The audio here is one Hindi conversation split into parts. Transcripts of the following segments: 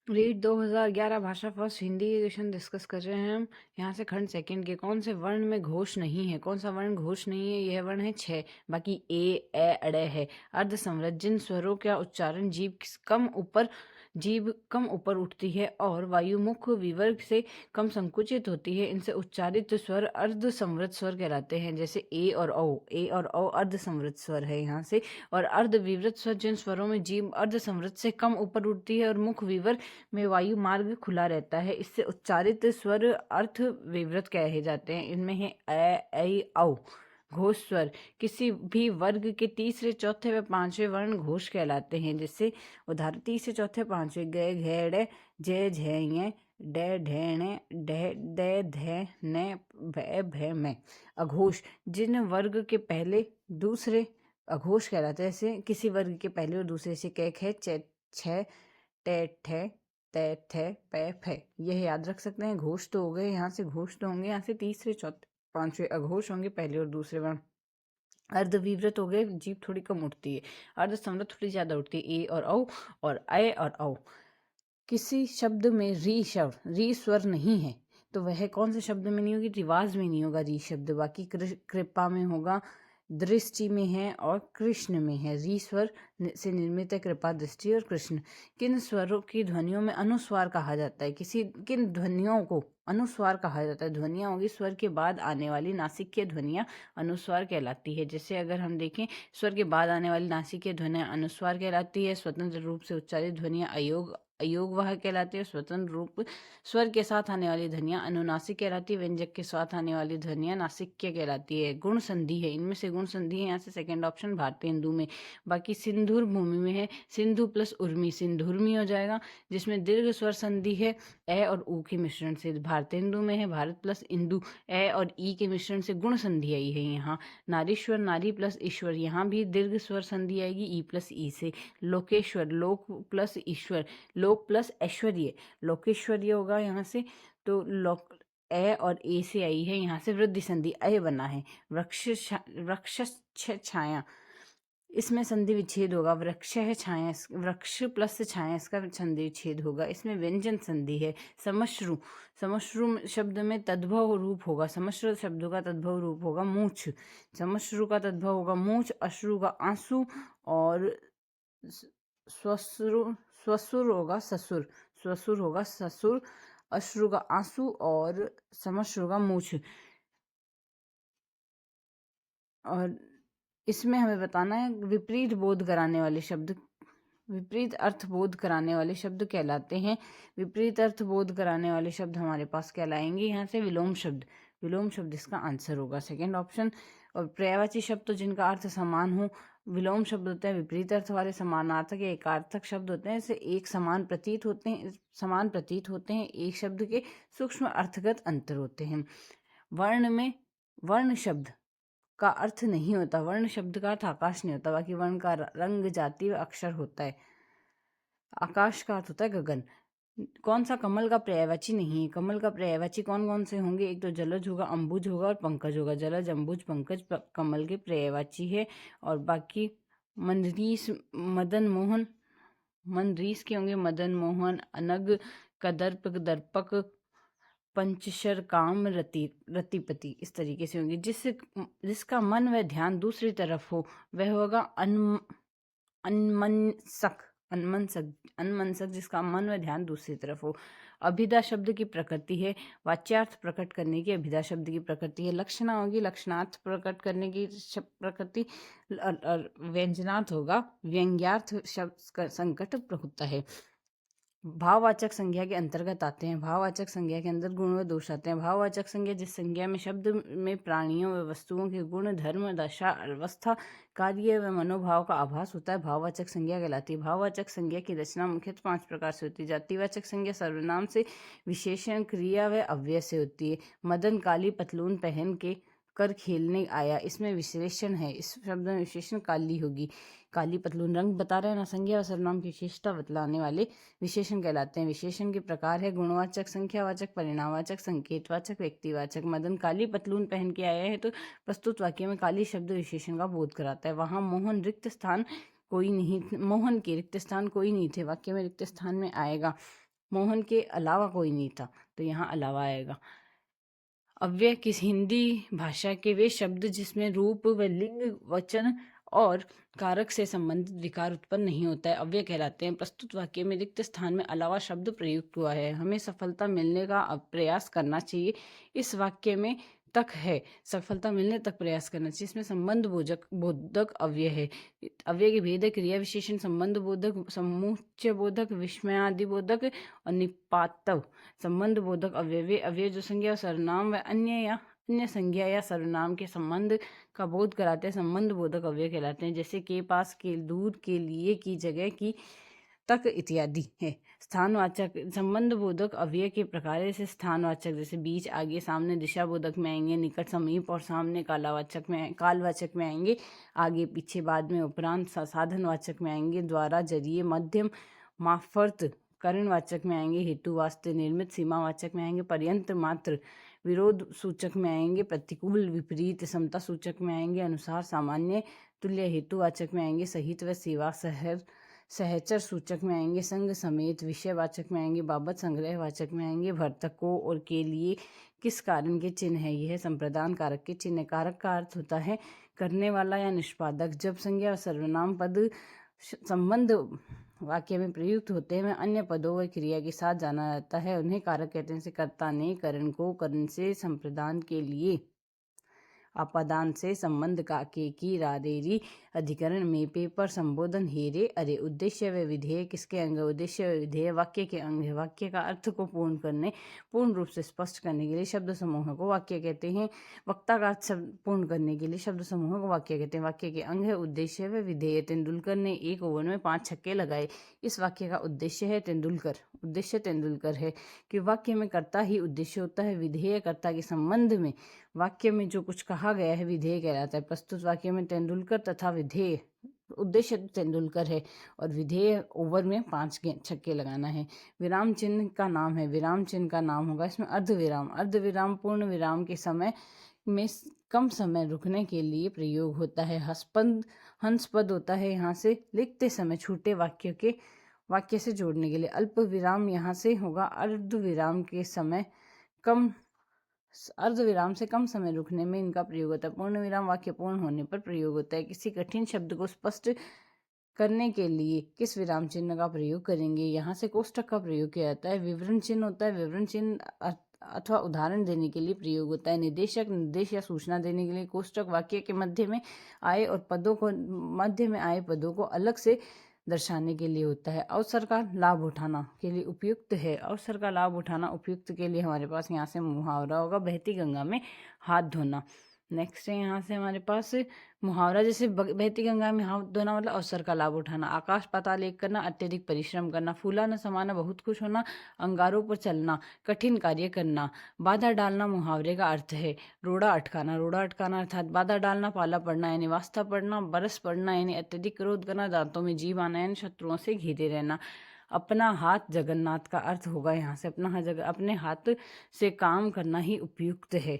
रीड 2011 भाषा फर्स्ट हिंदी एडिशन डिस्कस कर रहे हैं हम। यहाँ से खंड सेकंड के कौन से वर्ण में घोष नहीं है। कौन सा वर्ण घोष नहीं है? यह वर्ण है 6। बाकी ए अड़े है। अर्ध संवृत जिन स्वरों का उच्चारण जीभ कम ऊपर उठती है और वायुमुख विवर्ग से कम संकुचित होती है, इनसे उच्चारित स्वर अर्ध संवृत स्वर कहलाते हैं। जैसे ए और औ अर्ध संवृत स्वर है यहाँ से। और अर्ध विवृत स्वर जिन स्वरों में जीभ अर्ध संवृत से कम ऊपर उठती है और मुख विवर्ग में वायु मार्ग खुला रहता है, इससे उच्चारित स्वर अर्थ विवृत कहे जाते हैं। इनमें है ऐ औ। घोष स्वर किसी भी वर्ग के तीसरे, चौथे व पांचवें वर्ण घोष कहलाते हैं। जिससे उदाहरण तीसरे, चौथे, पांचवें गे घेड़े जे झे डे ढेणे डे दे धे ने भे भे में। अघोष जिन वर्ग के पहले दूसरे अघोष कहलाते हैं। जैसे किसी वर्ग के पहले और दूसरे से कै खे चे छे टे ठे ते थे पे फे, यह याद रख सकते हैं। घोष तो हो गए, यहाँ से घोष तो होंगे। यहाँ से तीसरे, चौथे, पांचवें अघोष होंगे, पहले और दूसरे वर्ण। अर्धविवृत हो गए, जीभ थोड़ी कम उठती है। अर्ध संवृत थोड़ी ज्यादा उठती है, ए और औ और ऐ और औ। किसी शब्द में री स्वर नहीं है तो वह कौन से शब्द में नहीं होगी? रिवाज में नहीं होगा री शब्द। बाकी कृपा में होगा, दृष्टि में है और कृष्ण में है। री स्वर से निर्मित है कृपा, दृष्टि और कृष्ण। किन स्वरों की ध्वनियों में अनुस्वार कहा जाता है? किन ध्वनियों को अनुस्वार कहा जाता है? ध्वनियां होगी स्वर के बाद आने वाली नासिकीय ध्वनियां अनुस्वार कहलाती है। जैसे अगर हम देखें, स्वर के बाद आने वाली नासिकीय ध्वनियां अनुस्वार कहलाती है। स्वतंत्र रूप से उच्चारित ध्वनियां अयोगवाह कहलाती है। स्वतंत्र रूप स्वर के साथ आने वाली ध्वनियां अनुनासिक कहलाती है। व्यंजक के साथ आने वाली ध्वनियां नासिक्य कहलाती है। गुण संधि है, इनमें से गुण संधि है यहाँ से सेकंड ऑप्शन भारतीय हिंदू में। बाकी सिंधुर भूमि में है, सिंधु प्लस उर्मी सिंधुर्मी हो जाएगा। जिसमें दीर्घ स्वर संधि है ए और ऊ के मिश्रण से। भारतीय हिंदू में है भारत प्लस इंदु, ए और ई के मिश्रण से गुण संधि आई है यहाँ। नारीश्वर नारी प्लस ईश्वर, यहाँ भी दीर्घ स्वर संधि आएगी ई प्लस ई से। लोकेश्वर लोक प्लस ईश्वर, लोक प्लस ऐश्वर्य, लोकेश्वर्य होगा यहाँ से। तो लोक ए और ए से आई है, यहाँ से वृद्धि संधि अय बना है। वृक्ष छाया, इसमें संधि विच्छेद होगा। वृक्ष है छाया, वृक्ष प्लस छाया, इसका संधि विच्छेद होगा। इसमें व्यंजन संधि है। समश्रु, समश्रु शब्द में तद्भव रूप होगा। समश्रु शब्द का तद्भव रूप होगा मूछ। समश्रु का तद्भव होगा मूछ। अश्रु का आंसू और स्वसुर स्वसुर होगा ससुर। स्वसुर होगा ससुर। अश्रु का आंसू और समश्रु का मूछ। और इसमें हमें बताना है विपरीत बोध कराने वाले शब्द, विपरीत अर्थ बोध कराने वाले शब्द कहलाते हैं। विपरीत अर्थ बोध कराने वाले शब्द हमारे पास कहलाएंगे यहाँ से विलोम शब्द। विलोम शब्द इसका आंसर होगा सेकंड ऑप्शन। और पर्यायवाची शब्द तो जिनका अर्थ समान हो, विलोम शब्द होते हैं। विपरीत अर्थ वाले समानार्थक या एकार्थक शब्द होते हैं। इसे एक समान प्रतीत होते हैं। एक शब्द के सूक्ष्म अर्थगत अंतर होते हैं। वर्ण में वर्ण शब्द का अर्थ नहीं होता। वर्ण शब्द का अर्थ आकाश नहीं होता। बाकी वर्ण का रंग, जाति व अक्षर होता है। आकाश का अर्थ होता है गगन। कौन सा कमल का पर्यायवाची नहीं है? कमल का पर्यायवाची कौन कौन से होंगे? एक तो जलज होगा, अंबुज होगा और पंकज होगा। जलज, अंबुज, पंकज कमल के पर्यायवाची है। और बाकी मनरीस, मदन मोहन, मनरीस के होंगे मदन मोहन, अनग, कदर्प, दर्पक, पंचशर, काम, रतिपति, इस तरीके से होंगे। जिसका मन व ध्यान दूसरी तरफ हो वह होगा अनमनसक। अनमनसक जिसका मन व ध्यान दूसरी तरफ हो। अभिधा शब्द की प्रकृति है वाच्यार्थ प्रकट करने की। अभिधा शब्द की प्रकृति है। लक्षणा होगी लक्षणार्थ प्रकट करने की प्रकृति। व्यंजनार्थ होगा व्यंग्यार्थ शब्द संकट होता है। भाववाचक संज्ञा के अंतर्गत आते हैं। भाववाचक संज्ञा के अंदर गुण व दोष आते हैं। भाववाचक संज्ञा जिस संज्ञा में शब्द में प्राणियों व वस्तुओं के गुण, धर्म, दशा, अवस्था, कार्य व मनोभाव का आभास होता है, भाववाचक संज्ञा कहलाती है। भाववाचक संज्ञा की रचना मुख्यतः 5 प्रकार से होती है। जातिवाचक संज्ञा सर्वनाम से, विशेषण, क्रिया व अव्यय से होती है। मदन काली पतलून पहन के कर खेलने आया, इसमें विशेषण है। इस शब्द में विशेषण काली होगी। काली पतलून रंग बता रहे हैं ना, संज्ञा व सर्वनाम की विशेषता बतलाने वाले विशेषण कहलाते हैं। विशेषण के प्रकार है गुणवाचक, संख्यावाचक, परिणामवाचक, संकेतवाचक, व्यक्तिवाचक। मदन काली पतलून पहन के आया है तो प्रस्तुत वाक्य में काली शब्द विशेषण का बोध कराता है। वहां मोहन रिक्त स्थान कोई नहीं, मोहन के रिक्त स्थान कोई नहीं थे, वाक्य में रिक्त स्थान में आएगा। मोहन के अलावा कोई नहीं था, तो यहाँ अलावा आएगा। अव्यय किस हिंदी भाषा के वे शब्द जिसमें रूप व लिंग वचन और कारक से संबंधित विकार उत्पन्न नहीं होता है, अव्यय कहलाते हैं। प्रस्तुत वाक्य में रिक्त स्थान में अलावा शब्द प्रयुक्त हुआ है। हमें सफलता मिलने का प्रयास करना चाहिए। इस वाक्य में तक है, सफलता मिलने तक प्रयास करना चाहिए। इसमें संबंध बोधक अव्यय है। अव्यय के भेद क्रिया विशेषण संबंध बोधक, समुच्चय बोधक, विस्मयादि बोधक और निपातव। संबंध बोधक अव्यय वे अव्यय जो संज्ञा और सर्वनाम व अन्य संज्ञा या सर्वनाम के संबंध का बोध कराते हैं, संबंध बोधक अव्यय कहलाते हैं। जैसे के पास, के दूर, के लिए, की जगह, की तक इत्यादि है। स्थानवाचक संबंध बोधक अव्यय के प्रकार जैसे स्थानवाचक जैसे बीच, आगे, सामने, दिशा बोधक में आएंगे, निकट, समीप और सामने कालवाचक में आएंगे, आगे, पीछे, बाद में, उपरांत। साधनवाचक में आएंगे द्वारा, जरिए, मध्यम, माफर्त। करणवाचक में आएंगे हेतु, वास्ते, निर्मित। सीमावाचक में आएंगे पर्यंत, मात्र। विरोध सूचक में आएंगे प्रतिकूल, विपरीत। समता सूचक में आएंगे अनुसार, सामान्य। तुल्य हेतुवाचक में आएंगे सहित व सेवा। सहचर सूचक में आएंगे संग समेत। विषयवाचक में आएंगे बाबत। संग्रहवाचक में आएंगे भर्तक को और के लिए। किस कारण के चिन्ह है, यह संप्रदान कारक के चिन्ह। कारक का अर्थ होता है करने वाला या निष्पादक। जब संज्ञा और सर्वनाम पद संबंध वाक्य में प्रयुक्त होते हैं, में अन्य पदों व क्रिया के साथ जाना जाता है, उन्हें कारक कहते हैं। जैसे कर्ता ने, करण को, करण से, संप्रदान के लिए, अपादान से, संबंध का, के, की, रारेरी, अधिकरण में, पेपर, संबोधन, हेरे, अरे। उद्देश्य व विधेय किसके अंग है, उद्देश्य व विधेय वाक्य के अंग है। वाक्य का अर्थ को पूर्ण रूप से स्पष्ट करने के लिए शब्द समूह को वाक्य कहते हैं। वक्ता का अर्थ पूर्ण करने के लिए शब्द समूह को वाक्य कहते हैं। वाक्य के अंग है उद्देश्य व विधेय। तेंदुलकर ने एक ओवर में 5 छक्के लगाए। इस वाक्य का उद्देश्य है तेंदुलकर, उद्देश्य तेंदुलकर है कि वाक्य में कर्ता ही उद्देश्य होता है। विधेय कर्ता के संबंध में वाक्य में जो कुछ कहा गया है विधेय कहलाता है। प्रस्तुत वाक्य में तेंदुलकर तथा विधेय, उद्देश्य तेंदुलकर है और विधेय ओवर में 5 छक्के लगाना है। विराम चिन्ह का नाम है, विराम चिन्ह का नाम होगा इसमें अर्धविराम। अर्धविराम पूर्ण विराम के समय में कम समय रुकने के लिए प्रयोग होता है। हंस पद होता है यहाँ से लिखते समय छूटे वाक्य से जोड़ने के लिए। अल्प विराम यहाँ से होगा अर्धविराम के समय अर्धविराम से कम समय रुकने में इनका प्रयोग होता है। पूर्ण विराम वाक्य पूर्ण होने पर प्रयोग होता है। किसी कठिन शब्द को स्पष्ट करने के लिए किस विराम चिन्ह का प्रयोग करेंगे, यहाँ से कोष्ठक का प्रयोग किया जाता है। विवरण चिन्ह होता है, विवरण चिन्ह अथवा उदाहरण देने के लिए प्रयोग होता है। निदेशक निर्देश या सूचना देने के लिए। कोष्ठक वाक्य के मध्य में आए पदों को अलग से दर्शाने के लिए होता है। अवसर का लाभ उठाना के लिए उपयुक्त है। अवसर का लाभ उठाना उपयुक्त के लिए हमारे पास यहाँ से मुहावरा होगा, बहती गंगा में हाथ धोना। नेक्स्ट है यहाँ से हमारे पास मुहावरा, जैसे बहती गंगा में हाथ धोना मतलब अवसर का लाभ उठाना। आकाश पाताल एक करना, अत्यधिक परिश्रम करना। फूला न समाना, बहुत खुश होना। अंगारों पर चलना, कठिन कार्य करना। बाधा डालना मुहावरे का अर्थ है रोड़ा अटकाना। रोड़ा अटकाना अर्थात बाधा डालना। पाला पड़ना यानी वास्ता पड़ना। बरस पड़ना यानी अत्यधिक क्रोध करना। दांतों में जीभ आना यानी शत्रुओं से घिरे रहना। अपना हाथ जगन्नाथ का अर्थ होगा यहाँ से अपने हाथ से काम करना ही उपयुक्त है।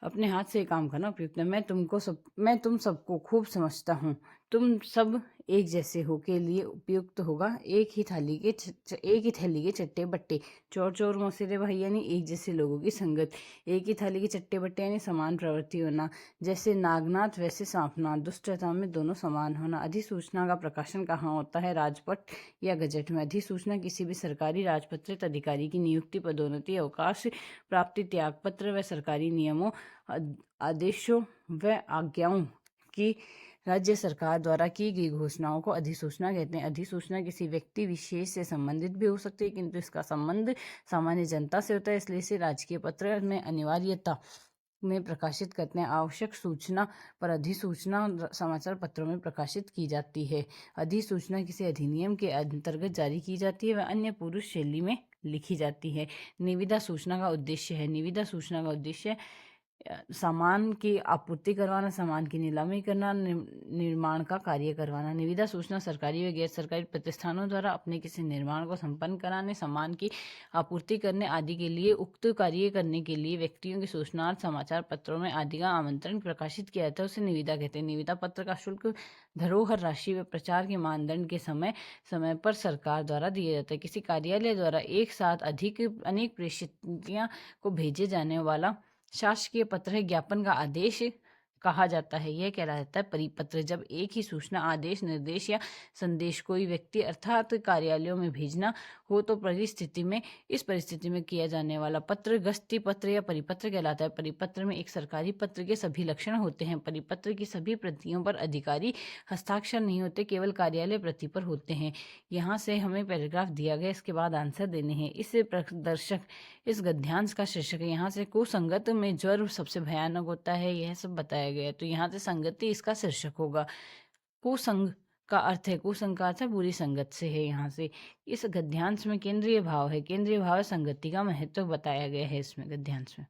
अपने हाथ से काम करना उपयुक्त है। मैं तुम सबको खूब समझता हूँ। तुम सब एक जैसे हो के लिए उपयुक्त होगा। एक ही थैली के चट्टे बट्टे। चोर चोर मौसेरे भाई यानी एक जैसे लोगों की संगत। एक ही थाली के चट्टे बट्टे यानी समान प्रवृत्ति होना। जैसे नागनाथ वैसे सांपनाथ, दुष्टता में दोनों समान होना। अधिसूचना का प्रकाशन कहाँ होता है, राजपट या गजट में। अधिसूचना किसी भी सरकारी राजपत्रित अधिकारी की नियुक्ति, पदोन्नति, अवकाश प्राप्ति, त्यागपत्र व सरकारी नियमों, आदेशों व आज्ञाओं की राज्य सरकार द्वारा की गई घोषणाओं को अधिसूचना कहते हैं। अधिसूचना किसी व्यक्ति विशेष से संबंधित भी हो सकती है, किंतु इसका संबंध सामान्य जनता से होता है, इसलिए इसे राजकीय पत्र में अनिवार्यता में प्रकाशित करते हैं। आवश्यक सूचना पर अधिसूचना समाचार पत्रों में प्रकाशित की जाती है। अधिसूचना किसी अधिनियम के अंतर्गत जारी की जाती है व अन्य पुरुष शैली में लिखी जाती है। निविदा सूचना का उद्देश्य है। निविदा सूचना का उद्देश्य सामान की आपूर्ति करवाना, सामान की नीलामी करना, निर्माण का कार्य करवाना। निविदा सूचना सरकारी व गैर सरकारी प्रतिष्ठानों द्वारा अपने किसी निर्माण को संपन्न कराने, सामान की आपूर्ति करने आदि के लिए उक्त कार्य करने के लिए व्यक्तियों की सूचनार्थ समाचार पत्रों में आदि का आमंत्रण प्रकाशित किया जाता है, उसे निविदा कहते हैं। निविदा पत्र का शुल्क धरोहर राशि व प्रचार के मानदंड के समय समय पर सरकार द्वारा दिया जाता है। किसी कार्यालय द्वारा एक साथ अनेक प्रेषितियां को भेजे जाने वाला शासकीय पत्र है। ज्ञापन का आदेश कहा जाता है। यह कहलाता है परिपत्र। जब एक ही सूचना, आदेश, निर्देश या संदेश कोई व्यक्ति अर्थात कार्यालयों में भेजना हो तो इस परिस्थिति में किया जाने वाला पत्र गस्ती पत्र या परिपत्र कहलाता है। परिपत्र में एक सरकारी पत्र के सभी लक्षण होते हैं। परिपत्र की सभी प्रतियों पर अधिकारी हस्ताक्षर नहीं होते, केवल कार्यालय प्रति पर होते हैं। यहाँ से हमें पैराग्राफ दिया गया, इसके बाद आंसर देने हैं। इस गद्यांश का शीर्षक है। यहाँ से कुसंगत में ज्वर सबसे भयानक होता है, यह सब बताया गया है। तो यहाँ से संगति इसका शीर्षक होगा। कुसंग का अर्थ है, कुसंग का अर्थ है बुरी संगत से है। यहाँ से इस गद्यांश में केंद्रीय भाव है। केंद्रीय भाव संगति का महत्व बताया गया है इसमें गद्यांश में।